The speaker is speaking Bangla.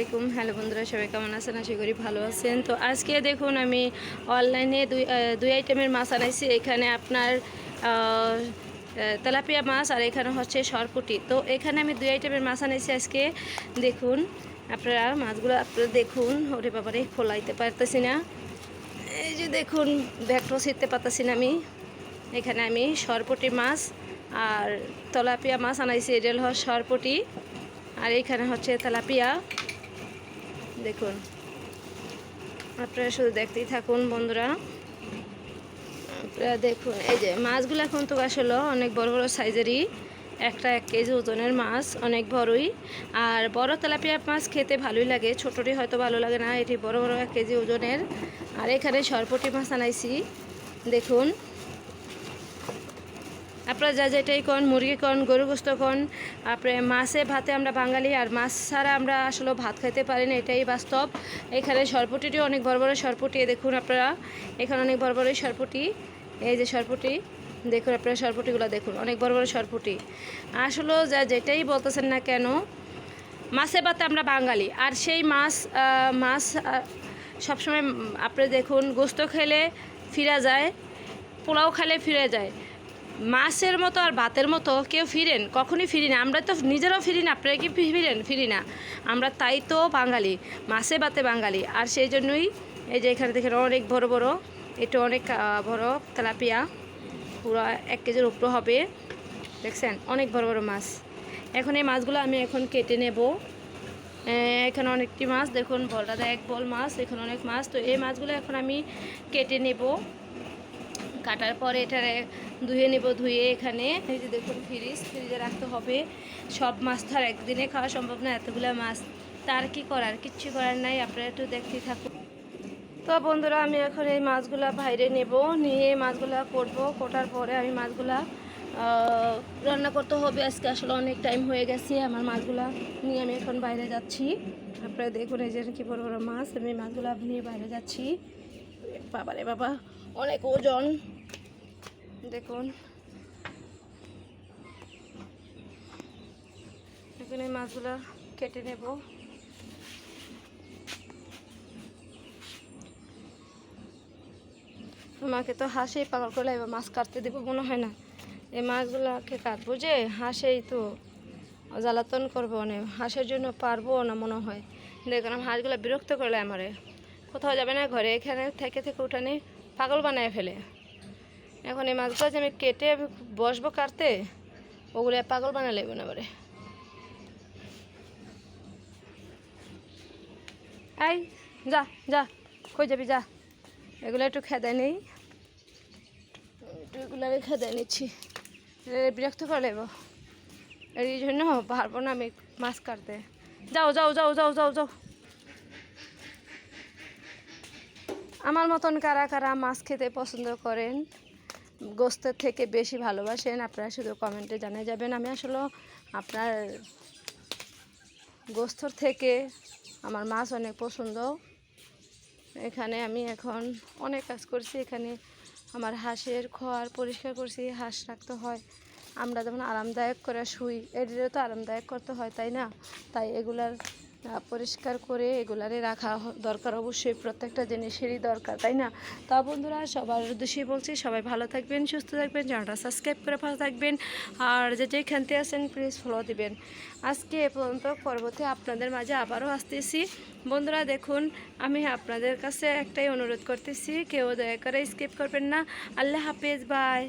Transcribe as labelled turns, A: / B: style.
A: আলাইকুম। হ্যালো বন্ধুরা, সবাই কেমন আছেন? আশা করি ভালো আছেন। তো আজকে দেখুন আমি অনলাইনে দুই আইটেমের মাছ আনাইছি। এখানে আপনার তেলাপিয়া মাছ আর এখানে হচ্ছে সরপুঁটি। তো এখানে আমি দুই আইটেমের মাছ আনাইছি আজকে। দেখুন আপনারা মাছগুলো আপনারা দেখুন। ওরে বাবারে, খোলাইতে পারতেছি না। এই যে দেখুন, ব্যাগটাও ছিঁড়তে পারতেছি না আমি। এখানে আমি সরপুঁটি মাছ আর তেলাপিয়া মাছ আনাইছি। এটা হল সরপুঁটি আর এইখানে হচ্ছে তেলাপিয়া। দেখুন, আপনারা শুধু দেখতেই থাকুন বন্ধুরা। আপনারা দেখুন, এই যে মাছগুলো এখন তো আসলে অনেক বড় বড় সাইজেরই, একটা 1 কেজি ওজনের মাছ, অনেক বড়ই। আর বড় তেলাপিয়া মাছ খেতে ভালোই লাগে, ছোটটি হয়তো ভালো লাগে না। এটি বড় বড় 1 কেজি ওজনের। আর এখানে সরপুঁটি মাছ আনাইছি। দেখুন, আপনারা যা যেটাই কন, মুরগি কন, গরু গোস্ত কন, আপনার মাছে ভাতে আমরা বাঙালি, আর মাছ ছাড়া আমরা আসলে ভাত খাইতে পারি না, এটাই বাস্তব। এখানে সরপুঁটিটিও অনেক বড় বড় সরপুঁটি। দেখুন আপনারা, এখানে অনেক বড় বড় সরপুঁটি। এই যে সরপুঁটি, দেখুন আপনারা সরপুঁটিগুলো দেখুন, অনেক বড় বড় সরপুঁটি। আসলে যা যেটাই বলতেছেন না কেন, মাছে ভাতে আমরা বাঙালি। আর সেই মাছ সবসময় আপনারা দেখুন, গোস্ত খেলে ফিরা যায়, পোলাও খেলে ফিরে যায়। মাছের মতো আর ভাতের মতো কেউ ফিরেন? কখনই ফিরি না। আমরা তো নিজেরাও ফিরি না, আপনারা কি ফিরেন? ফিরি না আমরা, তাই তো বাঙালি, মাছে ভাতে বাঙালি। আর সেই জন্যই এই যে এখানে দেখেন অনেক বড় বড়, এটা অনেক বড় তেলাপিয়া, পুরো 1 কেজির উপরে হবে। দেখছেন, অনেক বড় বড় মাছ। এখন এই মাছগুলো আমি এখন কেটে নেব। এখানে অনেকটি মাছ, দেখুন বলটা 1 বল মাছ, এখানে অনেক মাছ। তো এই মাছগুলো এখন আমি কেটে নেব। কাটার পরে এটারে ধুয়ে নেব। ধুয়ে এখানে এই যে দেখুন, ফ্রিজে রাখতে হবে। সব মাছ তো আর একদিনে খাওয়া সম্ভব না, এতগুলো মাছ। তার কি করার, কিচ্ছু করার নাই। আপনারা একটু দেখতেই থাকুন। তো বন্ধুরা, আমি এখন এই মাছগুলা বাইরে নেব, নিয়ে মাছগুলা করবো। কোটার পরে আমি মাছগুলা রান্না করতে হবে। আজকে আসলে অনেক টাইম হয়ে গেছে। আমার মাছগুলা নিয়ে আমি এখন বাইরে যাচ্ছি। আপনারা দেখুন, এই যে কি বড় বড় মাছ, আমি মাছগুলা নিয়ে বাইরে যাচ্ছি। বাবারে বাবা, অনেক ওজন। দেখুন, এখানে মাছগুলো কেটে নেব। আমাকে তো হাঁসেই পাগল করে লাগবে, মাছ কাটতে দেবো মনে হয় না। এই মাছগুলোকে কাটবো যে হাঁসেই তো জ্বালাতন করবো, অনেক হাঁসের জন্য পারবো না মনে হয়। দেখুন, হাঁসগুলো বিরক্ত করলে আমারে, কোথাও যাবে না, ঘরে এখানে থেকে থেকে উঠানে পাগল বানায় ফেলে। এখন এই মাছগুলো যে আমি কেটে বসবো কাটতে, ওগুলো পাগল বানায় লাগবে না এবারে। এই যা যা, কই যাবি যা। এগুলো একটু খেদায় নেই, একটু এগুলো খেদায় নিচ্ছি, বিরক্ত করে নেব। এই জন্য পারবো না আমি মাছ কাটতে। যাও যাও যাও যাও যাও যাও। আমার মতন কারা কারা মাছ খেতে পছন্দ করেন, গোস্তের থেকে বেশি ভালোবাসেন, আপনারা শুধু কমেন্টে জানিয়ে যাবেন। আমি আসলে আপনার গোস্তর থেকে আমার মাছ অনেক পছন্দ। এখানে আমি এখন অনেক কাজ করছি। এখানে আমার হাঁসের খোয়ার পরিষ্কার করছি। হাঁস রাখতে হয়, আমরা যেমন আরামদায়ক করে শুই, এদেরও তো আরামদায়ক করতে হয়, তাই না? তাই এগুলার পরিষ্কার করে এগুলারে রাখা দরকার, অবশ্যই প্রত্যেকটা জিনিসেরই দরকার, তাই না? তা বন্ধুরা, সবার উদ্দেশ্যেই বলছি, সবাই ভালো থাকবেন, সুস্থ থাকবেন, চ্যানেলটা সাবস্ক্রাইব করে ভালো থাকবেন। আর যেখানতে আছেন প্লিজ ফলো দিবেন। আজকে এ পর্যন্ত, পরবর্তী আপনাদের মাঝে আবারও আসতেছি। বন্ধুরা দেখুন, আমি আপনাদের কাছে একটাই অনুরোধ করতেছি, কেউ দয়া করে স্কিপ করবেন না। আল্লাহ হাফেজ, বাই।